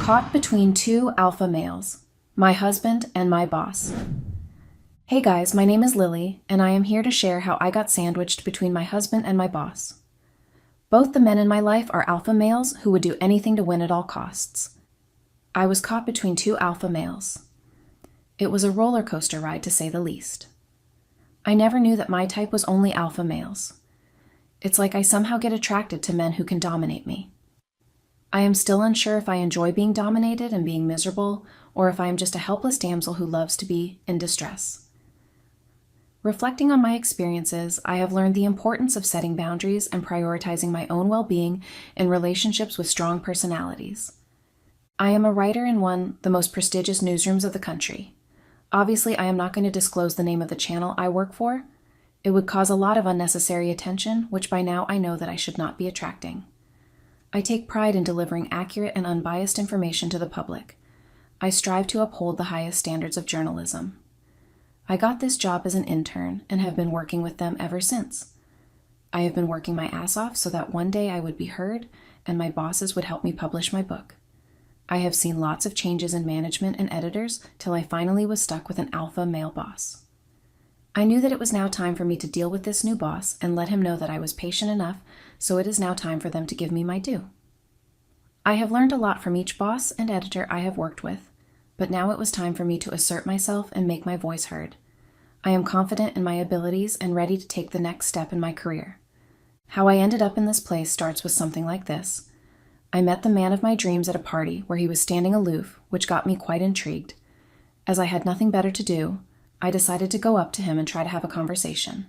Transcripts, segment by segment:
Caught between two alpha males, my husband and my boss. Hey guys, my name is Lily, and I am here to share how I got sandwiched between my husband and my boss. Both the men in my life are alpha males who would do anything to win at all costs. I was caught between two alpha males. It was a roller coaster ride, to say the least. I never knew that my type was only alpha males. It's like I somehow get attracted to men who can dominate me. I am still unsure if I enjoy being dominated and being miserable, or if I am just a helpless damsel who loves to be in distress. Reflecting on my experiences, I have learned the importance of setting boundaries and prioritizing my own well-being in relationships with strong personalities. I am a writer in the most prestigious newsrooms of the country. Obviously, I am not going to disclose the name of the channel I work for. It would cause a lot of unnecessary attention, which by now I know that I should not be attracting. I take pride in delivering accurate and unbiased information to the public. I strive to uphold the highest standards of journalism. I got this job as an intern and have been working with them ever since. I have been working my ass off so that one day I would be heard and my bosses would help me publish my book. I have seen lots of changes in management and editors till I finally was stuck with an alpha male boss. I knew that it was now time for me to deal with this new boss and let him know that I was patient enough, so it is now time for them to give me my due. I have learned a lot from each boss and editor I have worked with, but now it was time for me to assert myself and make my voice heard. I am confident in my abilities and ready to take the next step in my career. How I ended up in this place starts with something like this. I met the man of my dreams at a party where he was standing aloof, which got me quite intrigued. As I had nothing better to do, I decided to go up to him and try to have a conversation.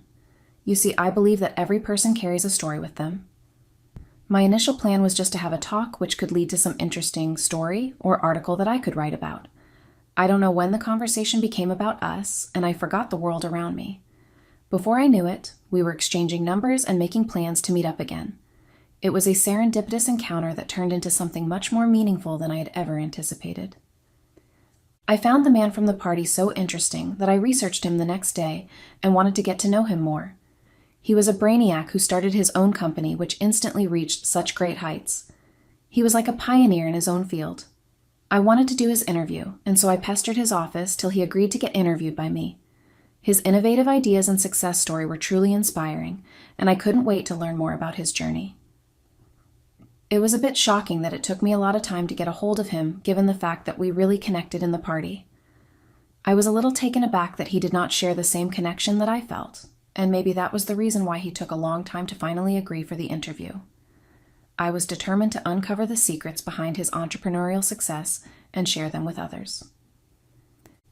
You see, I believe that every person carries a story with them. My initial plan was just to have a talk which could lead to some interesting story or article that I could write about. I don't know when the conversation became about us, and I forgot the world around me. Before I knew it, we were exchanging numbers and making plans to meet up again. It was a serendipitous encounter that turned into something much more meaningful than I had ever anticipated. I found the man from the party so interesting that I researched him the next day and wanted to get to know him more. He was a brainiac who started his own company, which instantly reached such great heights. He was like a pioneer in his own field. I wanted to do his interview, and so I pestered his office till he agreed to get interviewed by me. His innovative ideas and success story were truly inspiring, and I couldn't wait to learn more about his journey. It was a bit shocking that it took me a lot of time to get a hold of him, given the fact that we really connected in the party. I was a little taken aback that he did not share the same connection that I felt, and maybe that was the reason why he took a long time to finally agree for the interview. I was determined to uncover the secrets behind his entrepreneurial success and share them with others.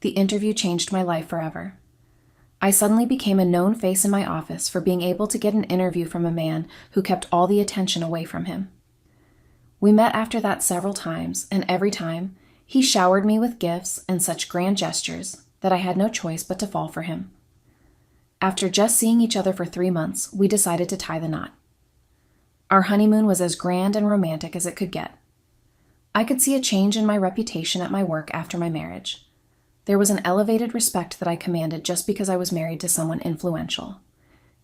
The interview changed my life forever. I suddenly became a known face in my office for being able to get an interview from a man who kept all the attention away from him. We met after that several times, and every time, he showered me with gifts and such grand gestures that I had no choice but to fall for him. After just seeing each other for 3 months, we decided to tie the knot. Our honeymoon was as grand and romantic as it could get. I could see a change in my reputation at my work after my marriage. There was an elevated respect that I commanded just because I was married to someone influential.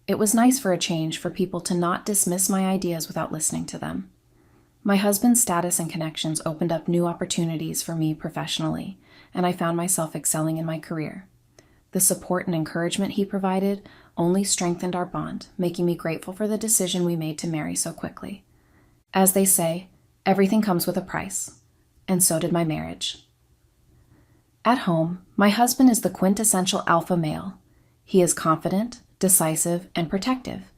It was nice for a change for people to not dismiss my ideas without listening to them. My husband's status and connections opened up new opportunities for me professionally, and I found myself excelling in my career. The support and encouragement he provided only strengthened our bond, making me grateful for the decision we made to marry so quickly. As they say, everything comes with a price, and so did my marriage. At home, my husband is the quintessential alpha male. He is confident, decisive, and protective,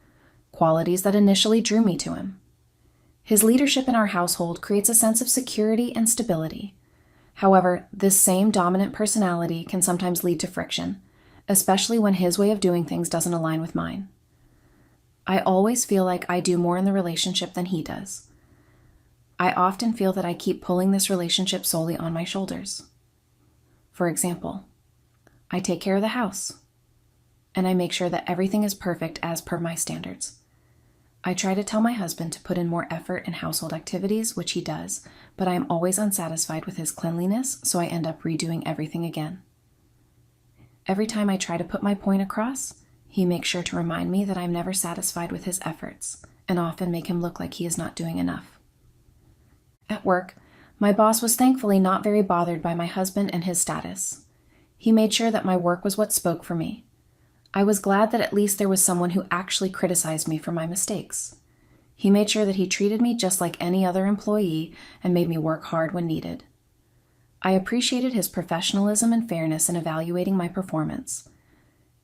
qualities that initially drew me to him. His leadership in our household creates a sense of security and stability. However, this same dominant personality can sometimes lead to friction, especially when his way of doing things doesn't align with mine. I always feel like I do more in the relationship than he does. I often feel that I keep pulling this relationship solely on my shoulders. For example, I take care of the house, and I make sure that everything is perfect as per my standards. I try to tell my husband to put in more effort in household activities, which he does, but I am always unsatisfied with his cleanliness, so I end up redoing everything again. Every time I try to put my point across, he makes sure to remind me that I'm never satisfied with his efforts, and often make him look like he is not doing enough. At work, My boss was thankfully not very bothered by my husband and his status. He made sure that my work was what spoke for me. I was glad that at least there was someone who actually criticized me for my mistakes. He made sure that he treated me just like any other employee and made me work hard when needed. I appreciated his professionalism and fairness in evaluating my performance.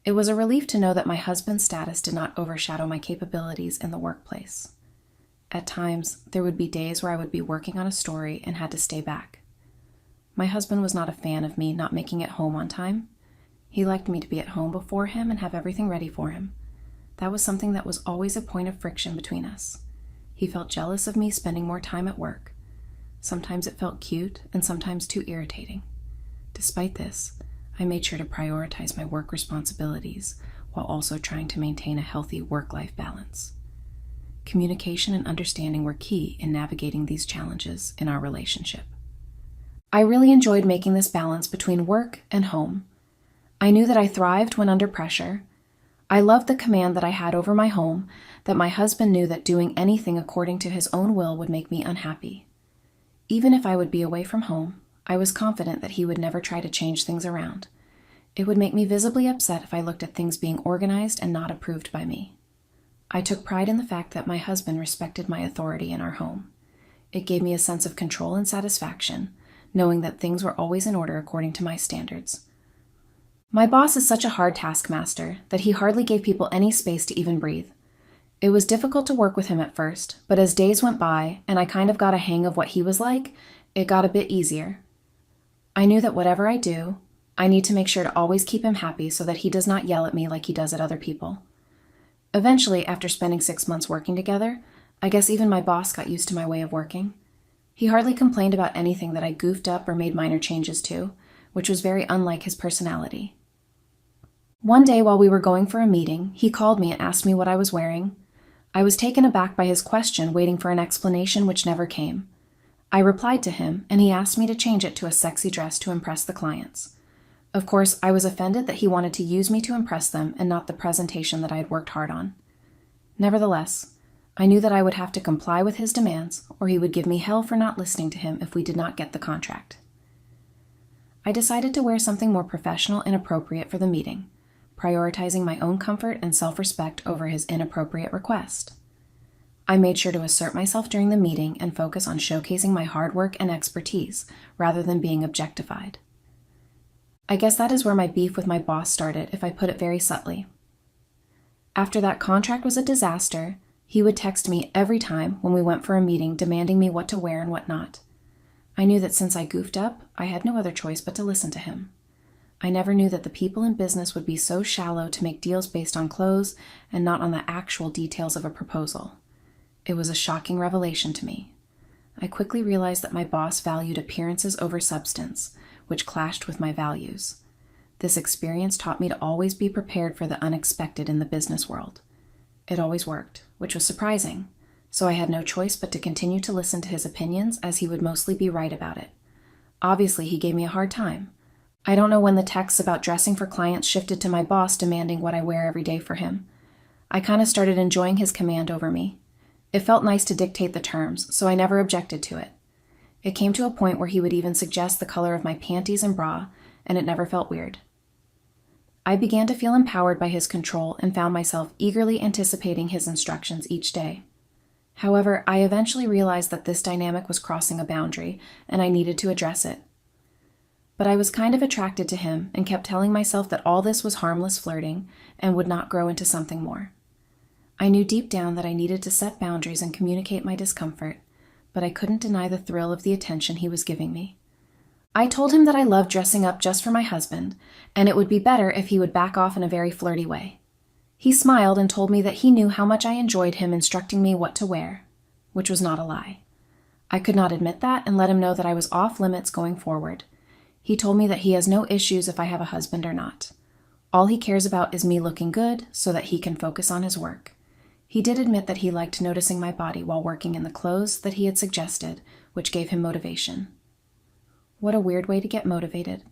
It was a relief to know that my husband's status did not overshadow my capabilities in the workplace. At times, there would be days where I would be working on a story and had to stay back. My husband was not a fan of me not making it home on time. He liked me to be at home before him and have everything ready for him. That was something that was always a point of friction between us. He felt jealous of me spending more time at work. Sometimes it felt cute and sometimes too irritating. Despite this, I made sure to prioritize my work responsibilities while also trying to maintain a healthy work-life balance. Communication and understanding were key in navigating these challenges in our relationship. I really enjoyed making this balance between work and home. I knew that I thrived when under pressure. I loved the command that I had over my home, that my husband knew that doing anything according to his own will would make me unhappy. Even if I would be away from home, I was confident that he would never try to change things around. It would make me visibly upset if I looked at things being organized and not approved by me. I took pride in the fact that my husband respected my authority in our home. It gave me a sense of control and satisfaction, knowing that things were always in order according to my standards. My boss is such a hard taskmaster that he hardly gave people any space to even breathe. It was difficult to work with him at first, but as days went by and I kind of got a hang of what he was like, it got a bit easier. I knew that whatever I do, I need to make sure to always keep him happy so that he does not yell at me like he does at other people. Eventually, after spending 6 months working together, I guess even my boss got used to my way of working. He hardly complained about anything that I goofed up or made minor changes to, which was very unlike his personality. One day while we were going for a meeting, he called me and asked me what I was wearing. I was taken aback by his question, waiting for an explanation which never came. I replied to him, and he asked me to change it to a sexy dress to impress the clients. Of course, I was offended that he wanted to use me to impress them and not the presentation that I had worked hard on. Nevertheless, I knew that I would have to comply with his demands, or he would give me hell for not listening to him if we did not get the contract. I decided to wear something more professional and appropriate for the meeting, prioritizing my own comfort and self-respect over his inappropriate request. I made sure to assert myself during the meeting and focus on showcasing my hard work and expertise rather than being objectified. I guess that is where my beef with my boss started, if I put it very subtly. After that contract was a disaster, he would text me every time when we went for a meeting demanding me what to wear and what not. I knew that since I goofed up, I had no other choice but to listen to him. I never knew that the people in business would be so shallow to make deals based on clothes and not on the actual details of a proposal. It was a shocking revelation to me. I quickly realized that my boss valued appearances over substance, which clashed with my values. This experience taught me to always be prepared for the unexpected in the business world. It always worked, which was surprising, so I had no choice but to continue to listen to his opinions as he would mostly be right about it. Obviously, he gave me a hard time. I don't know when the texts about dressing for clients shifted to my boss demanding what I wear every day for him. I kind of started enjoying his command over me. It felt nice to dictate the terms, so I never objected to it. It came to a point where he would even suggest the color of my panties and bra, and it never felt weird. I began to feel empowered by his control and found myself eagerly anticipating his instructions each day. However, I eventually realized that this dynamic was crossing a boundary, and I needed to address it. But I was kind of attracted to him and kept telling myself that all this was harmless flirting and would not grow into something more. I knew deep down that I needed to set boundaries and communicate my discomfort, but I couldn't deny the thrill of the attention he was giving me. I told him that I loved dressing up just for my husband, and it would be better if he would back off in a very flirty way. He smiled and told me that he knew how much I enjoyed him instructing me what to wear, which was not a lie. I could not admit that and let him know that I was off limits going forward. He told me that he has no issues if I have a husband or not. All he cares about is me looking good so that he can focus on his work. He did admit that he liked noticing my body while working in the clothes that he had suggested, which gave him motivation. What a weird way to get motivated.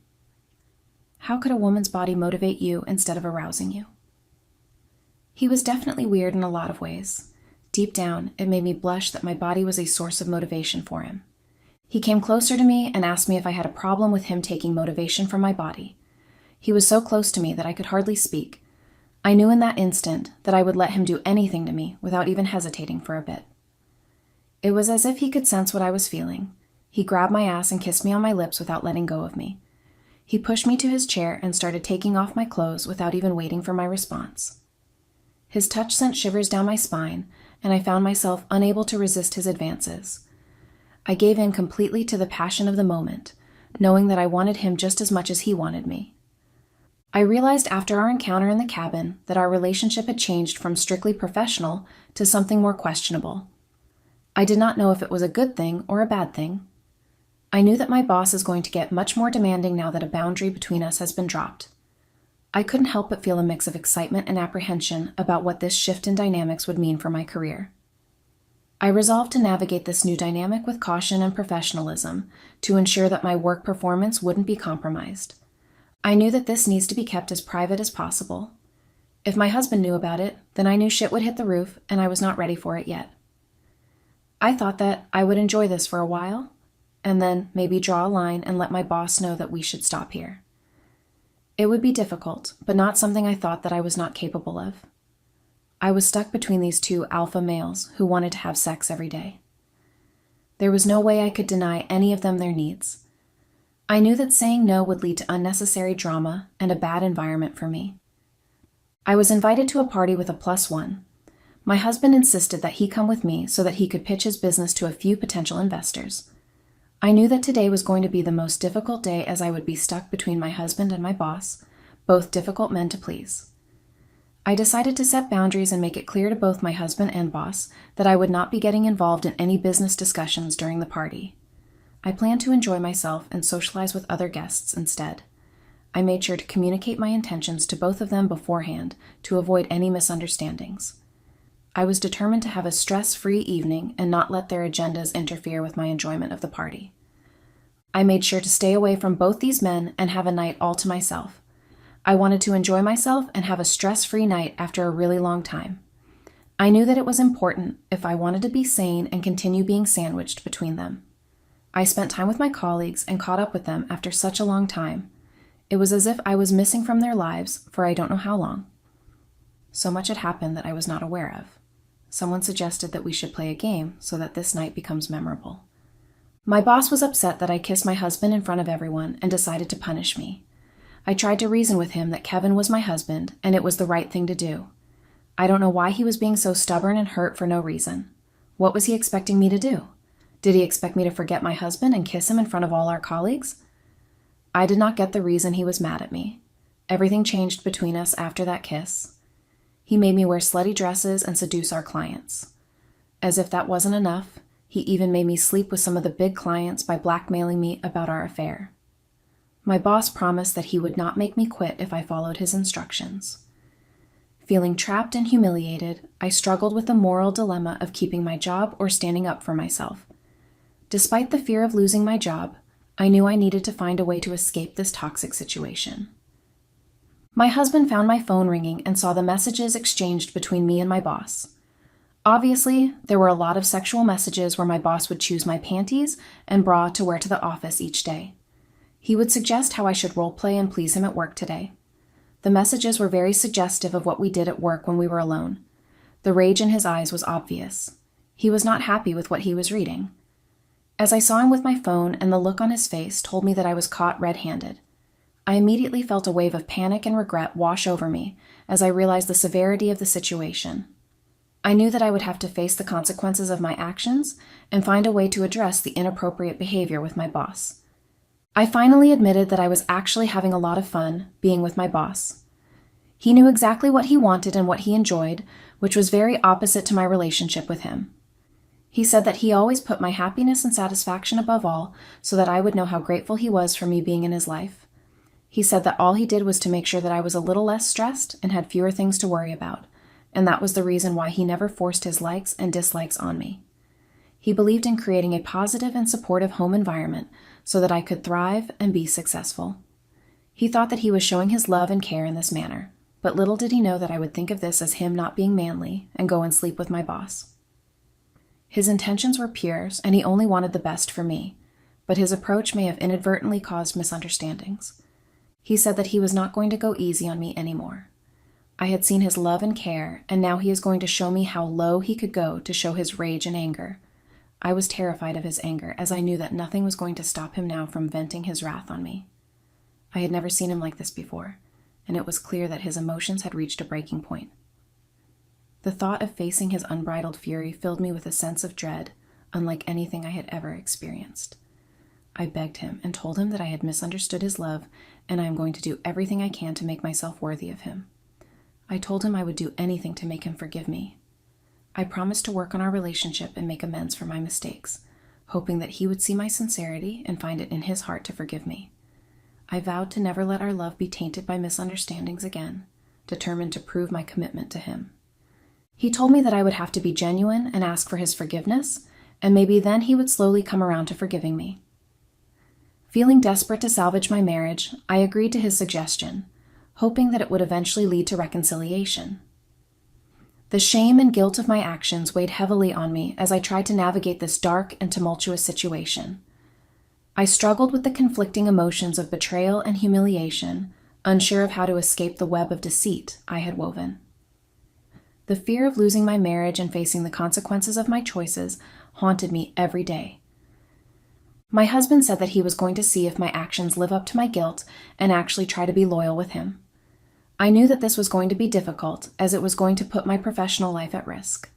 How could a woman's body motivate you instead of arousing you? He was definitely weird in a lot of ways. Deep down, it made me blush that my body was a source of motivation for him. He came closer to me and asked me if I had a problem with him taking motivation from my body. He was so close to me that I could hardly speak. I knew in that instant that I would let him do anything to me without even hesitating for a bit. It was as if he could sense what I was feeling. He grabbed my ass and kissed me on my lips without letting go of me. He pushed me to his chair and started taking off my clothes without even waiting for my response. His touch sent shivers down my spine, and I found myself unable to resist his advances. I gave in completely to the passion of the moment, knowing that I wanted him just as much as he wanted me. I realized after our encounter in the cabin that our relationship had changed from strictly professional to something more questionable. I did not know if it was a good thing or a bad thing. I knew that my boss is going to get much more demanding now that a boundary between us has been dropped. I couldn't help but feel a mix of excitement and apprehension about what this shift in dynamics would mean for my career. I resolved to navigate this new dynamic with caution and professionalism to ensure that my work performance wouldn't be compromised. I knew that this needs to be kept as private as possible. If my husband knew about it, then I knew shit would hit the roof, and I was not ready for it yet. I thought that I would enjoy this for a while, and then maybe draw a line and let my boss know that we should stop here. It would be difficult, but not something I thought that I was not capable of. I was stuck between these two alpha males who wanted to have sex every day. There was no way I could deny any of them their needs. I knew that saying no would lead to unnecessary drama and a bad environment for me. I was invited to a party with a +1. My husband insisted that he come with me so that he could pitch his business to a few potential investors. I knew that today was going to be the most difficult day as I would be stuck between my husband and my boss, both difficult men to please. I decided to set boundaries and make it clear to both my husband and boss that I would not be getting involved in any business discussions during the party. I planned to enjoy myself and socialize with other guests instead. I made sure to communicate my intentions to both of them beforehand to avoid any misunderstandings. I was determined to have a stress-free evening and not let their agendas interfere with my enjoyment of the party. I made sure to stay away from both these men and have a night all to myself. I wanted to enjoy myself and have a stress-free night after a really long time. I knew that it was important if I wanted to be sane and continue being sandwiched between them. I spent time with my colleagues and caught up with them after such a long time. It was as if I was missing from their lives for I don't know how long. So much had happened that I was not aware of. Someone suggested that we should play a game so that this night becomes memorable. My boss was upset that I kissed my husband in front of everyone and decided to punish me. I tried to reason with him that Kevin was my husband and it was the right thing to do. I don't know why he was being so stubborn and hurt for no reason. What was he expecting me to do? Did he expect me to forget my husband and kiss him in front of all our colleagues? I did not get the reason he was mad at me. Everything changed between us after that kiss. He made me wear slutty dresses and seduce our clients. As if that wasn't enough, he even made me sleep with some of the big clients by blackmailing me about our affair. My boss promised that he would not make me quit if I followed his instructions. Feeling trapped and humiliated, I struggled with the moral dilemma of keeping my job or standing up for myself. Despite the fear of losing my job, I knew I needed to find a way to escape this toxic situation. My husband found my phone ringing and saw the messages exchanged between me and my boss. Obviously, there were a lot of sexual messages where my boss would choose my panties and bra to wear to the office each day. He would suggest how I should roleplay and please him at work today. The messages were very suggestive of what we did at work when we were alone. The rage in his eyes was obvious. He was not happy with what he was reading. As I saw him with my phone and the look on his face told me that I was caught red-handed. I immediately felt a wave of panic and regret wash over me as I realized the severity of the situation. I knew that I would have to face the consequences of my actions and find a way to address the inappropriate behavior with my boss. I finally admitted that I was actually having a lot of fun being with my boss. He knew exactly what he wanted and what he enjoyed, which was very opposite to my relationship with him. He said that he always put my happiness and satisfaction above all so that I would know how grateful he was for me being in his life. He said that all he did was to make sure that I was a little less stressed and had fewer things to worry about, and that was the reason why he never forced his likes and dislikes on me. He believed in creating a positive and supportive home environment so that I could thrive and be successful. He thought that he was showing his love and care in this manner, but little did he know that I would think of this as him not being manly and go and sleep with my boss. His intentions were pure, and he only wanted the best for me. but his approach may have inadvertently caused misunderstandings. He said that he was not going to go easy on me anymore. I had seen his love and care, and now he is going to show me how low he could go to show his rage and anger. I was terrified of his anger, as I knew that nothing was going to stop him now from venting his wrath on me. I had never seen him like this before, and it was clear that his emotions had reached a breaking point. The thought of facing his unbridled fury filled me with a sense of dread, unlike anything I had ever experienced. I begged him and told him that I had misunderstood his love, and I am going to do everything I can to make myself worthy of him. I told him I would do anything to make him forgive me. I promised to work on our relationship and make amends for my mistakes, hoping that he would see my sincerity and find it in his heart to forgive me. I vowed to never let our love be tainted by misunderstandings again, determined to prove my commitment to him. He told me that I would have to be genuine and ask for his forgiveness, and maybe then he would slowly come around to forgiving me. Feeling desperate to salvage my marriage, I agreed to his suggestion, hoping that it would eventually lead to reconciliation. The shame and guilt of my actions weighed heavily on me as I tried to navigate this dark and tumultuous situation. I struggled with the conflicting emotions of betrayal and humiliation, unsure of how to escape the web of deceit I had woven. The fear of losing my marriage and facing the consequences of my choices haunted me every day. My husband said that he was going to see if my actions live up to my guilt and actually try to be loyal with him. I knew that this was going to be difficult, as it was going to put my professional life at risk.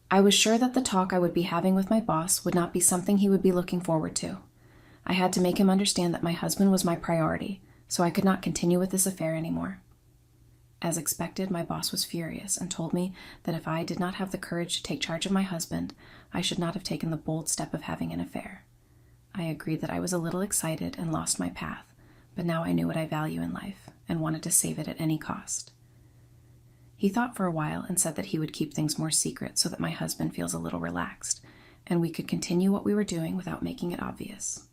I was sure that the talk I would be having with my boss would not be something he would be looking forward to. I had to make him understand that my husband was my priority, so I could not continue with this affair anymore. As expected, my boss was furious and told me that if I did not have the courage to take charge of my husband, I should not have taken the bold step of having an affair. I agreed that I was a little excited and lost my path, but now I knew what I value in life and wanted to save it at any cost. He thought for a while and said that he would keep things more secret so that my husband feels a little relaxed, and we could continue what we were doing without making it obvious.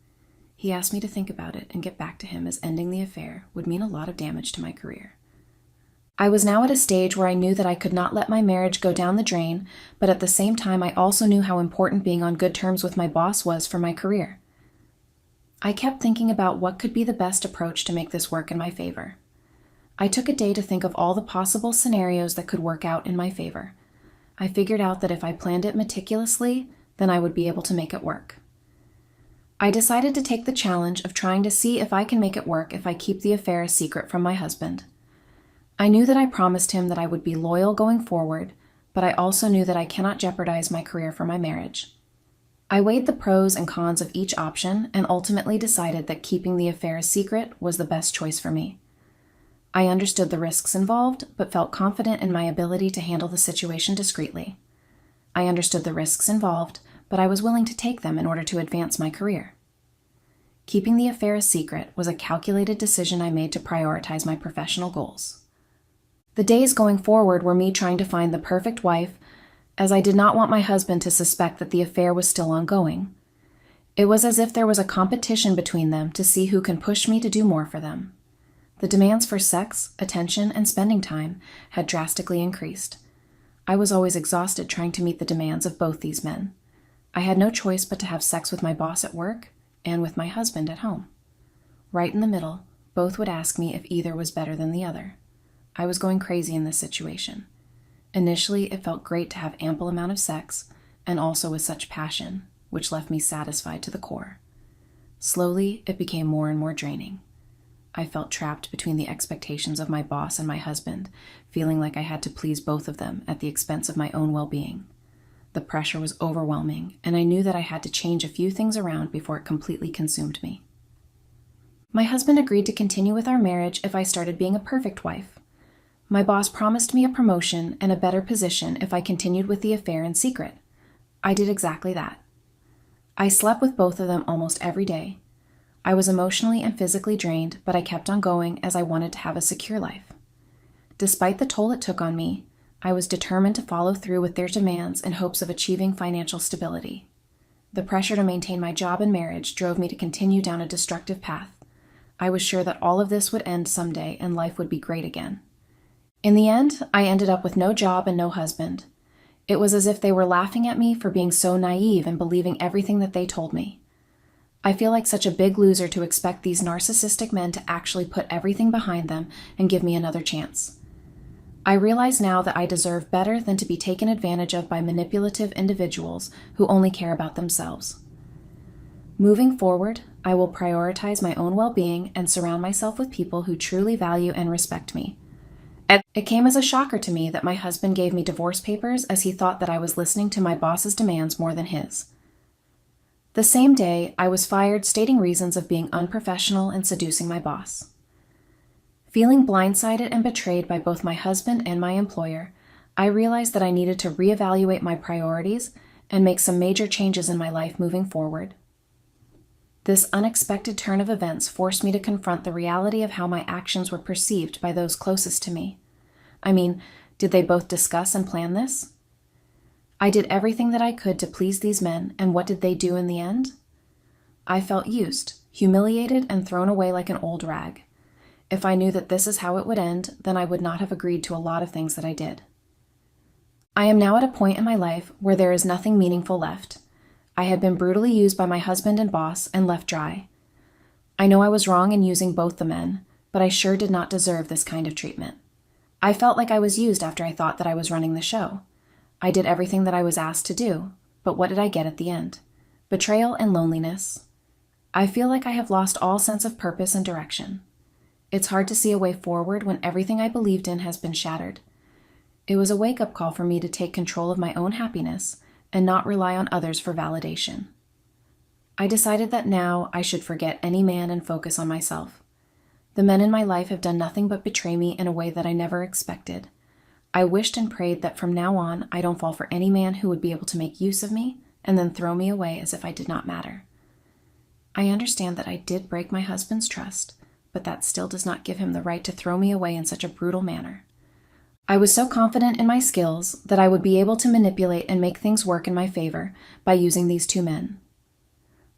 He asked me to think about it and get back to him, as ending the affair would mean a lot of damage to my career. I was now at a stage where I knew that I could not let my marriage go down the drain, but at the same time I also knew how important being on good terms with my boss was for my career. I kept thinking about what could be the best approach to make this work in my favor. I took a day to think of all the possible scenarios that could work out in my favor. I figured out that if I planned it meticulously, then I would be able to make it work. I decided to take the challenge of trying to see if I can make it work if I keep the affair a secret from my husband. I knew that I promised him that I would be loyal going forward, but I also knew that I cannot jeopardize my career for my marriage. I weighed the pros and cons of each option and ultimately decided that keeping the affair a secret was the best choice for me. I understood the risks involved, but felt confident in my ability to handle the situation discreetly. I understood the risks involved, but I was willing to take them in order to advance my career. Keeping the affair a secret was a calculated decision I made to prioritize my professional goals. The days going forward were me trying to find the perfect wife, as I did not want my husband to suspect that the affair was still ongoing. It was as if there was a competition between them to see who can push me to do more for them. The demands for sex, attention, and spending time had drastically increased. I was always exhausted trying to meet the demands of both these men. I had no choice but to have sex with my boss at work and with my husband at home. Right in the middle, both would ask me if either was better than the other. I was going crazy in this situation. Initially, it felt great to have ample amount of sex, and also with such passion, which left me satisfied to the core. Slowly, it became more and more draining. I felt trapped between the expectations of my boss and my husband, feeling like I had to please both of them at the expense of my own well-being. The pressure was overwhelming, and I knew that I had to change a few things around before it completely consumed me. My husband agreed to continue with our marriage if I started being a perfect wife. My boss promised me a promotion and a better position if I continued with the affair in secret. I did exactly that. I slept with both of them almost every day. I was emotionally and physically drained, but I kept on going as I wanted to have a secure life. Despite the toll it took on me, I was determined to follow through with their demands in hopes of achieving financial stability. The pressure to maintain my job and marriage drove me to continue down a destructive path. I was sure that all of this would end someday and life would be great again. In the end, I ended up with no job and no husband. It was as if they were laughing at me for being so naive and believing everything that they told me. I feel like such a big loser to expect these narcissistic men to actually put everything behind them and give me another chance. I realize now that I deserve better than to be taken advantage of by manipulative individuals who only care about themselves. Moving forward, I will prioritize my own well-being and surround myself with people who truly value and respect me. It came as a shocker to me that my husband gave me divorce papers as he thought that I was listening to my boss's demands more than his. The same day, I was fired stating reasons of being unprofessional and seducing my boss. Feeling blindsided and betrayed by both my husband and my employer, I realized that I needed to reevaluate my priorities and make some major changes in my life moving forward. This unexpected turn of events forced me to confront the reality of how my actions were perceived by those closest to me. I mean, did they both discuss and plan this? I did everything that I could to please these men, and what did they do in the end? I felt used, humiliated, and thrown away like an old rag. If I knew that this is how it would end, then I would not have agreed to a lot of things that I did. I am now at a point in my life where there is nothing meaningful left. I had been brutally used by my husband and boss and left dry. I know I was wrong in using both the men, but I sure did not deserve this kind of treatment. I felt like I was used after I thought that I was running the show. I did everything that I was asked to do, but what did I get at the end? Betrayal and loneliness. I feel like I have lost all sense of purpose and direction. It's hard to see a way forward when everything I believed in has been shattered. It was a wake-up call for me to take control of my own happiness and not rely on others for validation. I decided that now I should forget any man and focus on myself. The men in my life have done nothing but betray me in a way that I never expected. I wished and prayed that from now on I don't fall for any man who would be able to make use of me and then throw me away as if I did not matter. I understand that I did break my husband's trust, but that still does not give him the right to throw me away in such a brutal manner. I was so confident in my skills that I would be able to manipulate and make things work in my favor by using these two men.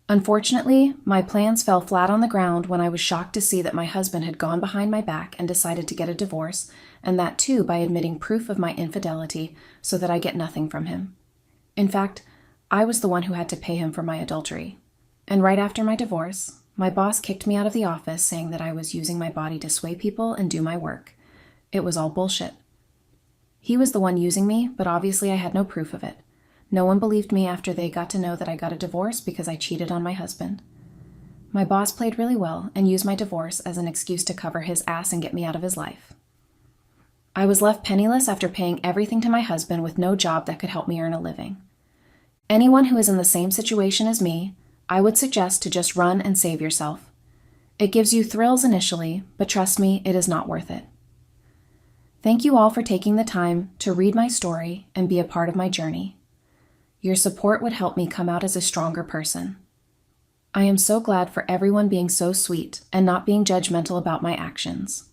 Unfortunately, my plans fell flat on the ground when I was shocked to see that my husband had gone behind my back and decided to get a divorce, and that too by admitting proof of my infidelity so that I get nothing from him. In fact, I was the one who had to pay him for my adultery. And right after my divorce, my boss kicked me out of the office saying that I was using my body to sway people and do my work. It was all bullshit. He was the one using me, but obviously I had no proof of it. No one believed me after they got to know that I got a divorce because I cheated on my husband. My boss played really well and used my divorce as an excuse to cover his ass and get me out of his life. I was left penniless after paying everything to my husband with no job that could help me earn a living. Anyone who is in the same situation as me, I would suggest to just run and save yourself. It gives you thrills initially, but trust me, it is not worth it. Thank you all for taking the time to read my story and be a part of my journey. Your support would help me come out as a stronger person. I am so glad for everyone being so sweet and not being judgmental about my actions.